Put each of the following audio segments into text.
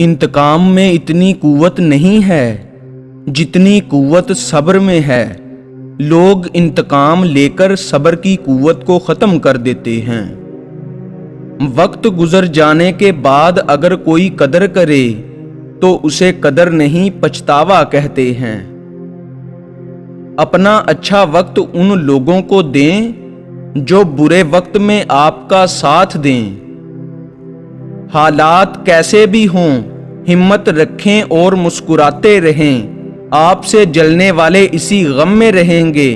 इंतकाम में इतनी कुव्वत नहीं है जितनी कुव्वत सब्र में है। लोग इंतकाम लेकर सब्र की कुव्वत को ख़त्म कर देते हैं। वक्त गुजर जाने के बाद अगर कोई कदर करे तो उसे कदर नहीं पछतावा कहते हैं। अपना अच्छा वक्त उन लोगों को दें जो बुरे वक्त में आपका साथ दें। हालात कैसे भी हों हिम्मत रखें और मुस्कुराते रहें। आपसे जलने वाले इसी गम में रहेंगे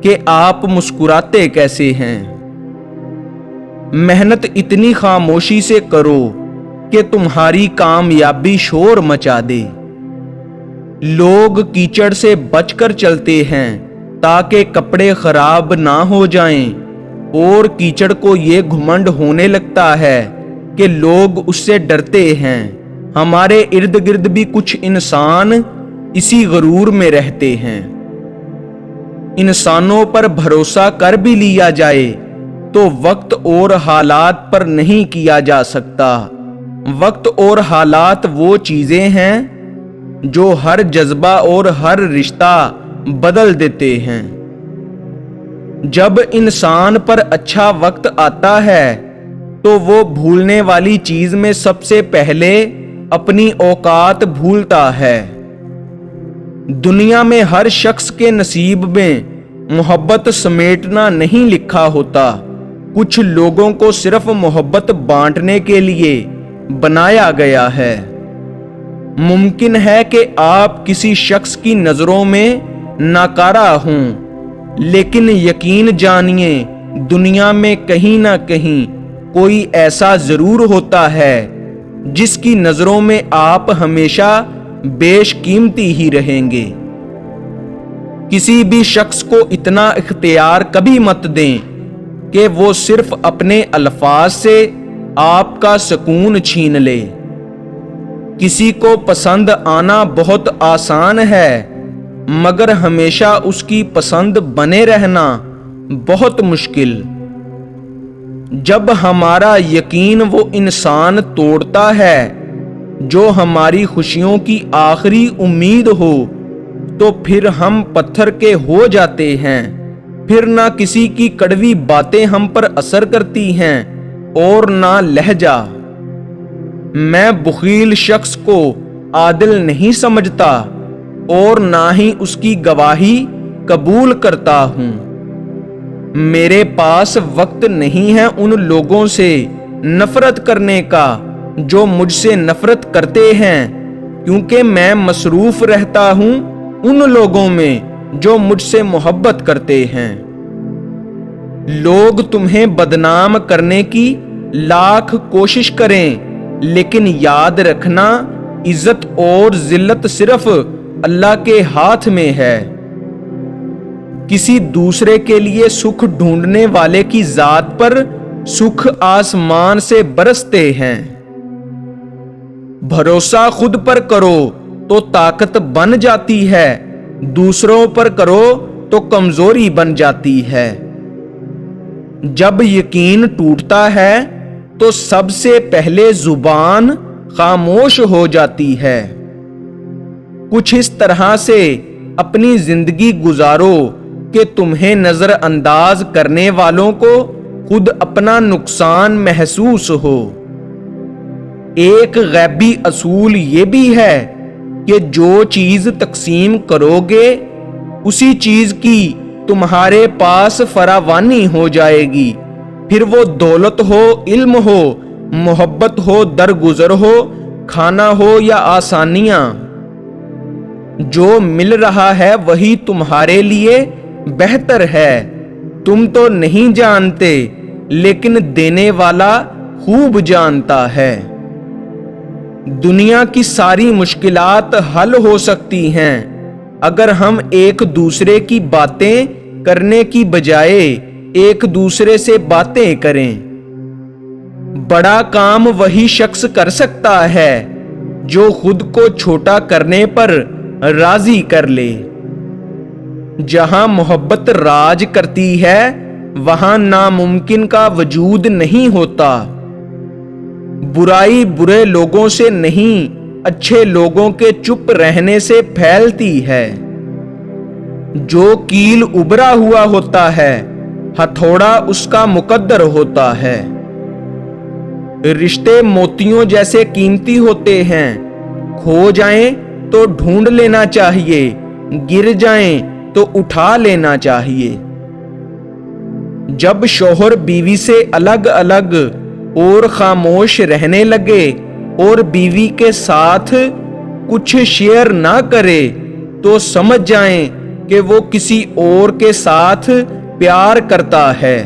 कि आप मुस्कुराते कैसे हैं। मेहनत इतनी खामोशी से करो कि तुम्हारी कामयाबी शोर मचा दे। लोग कीचड़ से बचकर चलते हैं ताकि कपड़े खराब ना हो जाएं, और कीचड़ को ये घुमंड होने लगता है कि लोग उससे डरते हैं। हमारे इर्द गिर्द भी कुछ इंसान इसी गरूर में रहते हैं। इंसानों पर भरोसा कर भी लिया जाए तो वक्त और हालात पर नहीं किया जा सकता। वक्त और हालात वो चीजें हैं जो हर जज्बा और हर रिश्ता बदल देते हैं। जब इंसान पर अच्छा वक्त आता है तो वो भूलने वाली चीज में सबसे पहले अपनी औकात भूलता है। दुनिया में हर शख्स के नसीब में मोहब्बत समेटना नहीं लिखा होता। कुछ लोगों को सिर्फ मोहब्बत बांटने के लिए बनाया गया है। मुमकिन है कि आप किसी शख्स की नजरों में नाकारा हों, लेकिन यकीन जानिए दुनिया में कहीं ना कहीं कोई ऐसा जरूर होता है जिसकी नजरों में आप हमेशा बेशकीमती ही रहेंगे। किसी भी शख्स को इतना इख्तियार कभी मत दें कि वो सिर्फ अपने अल्फाज से आपका सुकून छीन ले। किसी को पसंद आना बहुत आसान है, मगर हमेशा उसकी पसंद बने रहना बहुत मुश्किल। जब हमारा यकीन वो इंसान तोड़ता है जो हमारी खुशियों की आखिरी उम्मीद हो, तो फिर हम पत्थर के हो जाते हैं। फिर ना किसी की कड़वी बातें हम पर असर करती हैं और ना लहजा। मैं बुखील शख्स को आदिल नहीं समझता और ना ही उसकी गवाही कबूल करता हूं। मेरे पास वक्त नहीं है उन लोगों से नफरत करने का जो मुझसे नफरत करते हैं, क्योंकि मैं मसरूफ रहता हूं उन लोगों में जो मुझसे मोहब्बत करते हैं। लोग तुम्हें बदनाम करने की लाख कोशिश करें, लेकिन याद रखना इज्जत और जिल्लत सिर्फ अल्लाह के हाथ में है। किसी दूसरे के लिए सुख ढूंढने वाले की जात पर सुख आसमान से बरसते हैं। भरोसा खुद पर करो तो ताकत बन जाती है, दूसरों पर करो तो कमजोरी बन जाती है। जब यकीन टूटता है तो सबसे पहले जुबान खामोश हो जाती है। कुछ इस तरह से अपनी जिंदगी गुजारो कि तुम्हें नजरअंदाज करने वालों को खुद अपना नुकसान महसूस हो। एक गैबी असूल ये भी है कि जो चीज तकसीम करोगे उसी चीज की तुम्हारे पास फरावानी हो जाएगी। फिर वो दौलत हो, इल्म हो, मोहब्बत हो, दरगुजर हो, खाना हो या आसानियां। जो मिल रहा है वही तुम्हारे लिए बेहतर है। तुम तो नहीं जानते, लेकिन देने वाला खूब जानता है। दुनिया की सारी मुश्किलात हल हो सकती हैं अगर हम एक दूसरे की बातें करने की बजाय एक दूसरे से बातें करें। बड़ा काम वही शख्स कर सकता है जो खुद को छोटा करने पर राजी कर ले। जहां मोहब्बत राज करती है वहां नामुमकिन का वजूद नहीं होता। बुराई बुरे लोगों से नहीं अच्छे लोगों के चुप रहने से फैलती है। जो कील उभरा हुआ होता है, हथौड़ा उसका मुकद्दर होता है। रिश्ते मोतियों जैसे कीमती होते हैं, खो जाएं तो ढूंढ लेना चाहिए, गिर जाएं तो उठा लेना चाहिए। जब शौहर बीवी से अलग अलग और खामोश रहने लगे और बीवी के साथ कुछ शेयर ना करे, तो समझ जाएं कि वो किसी और के साथ प्यार करता है।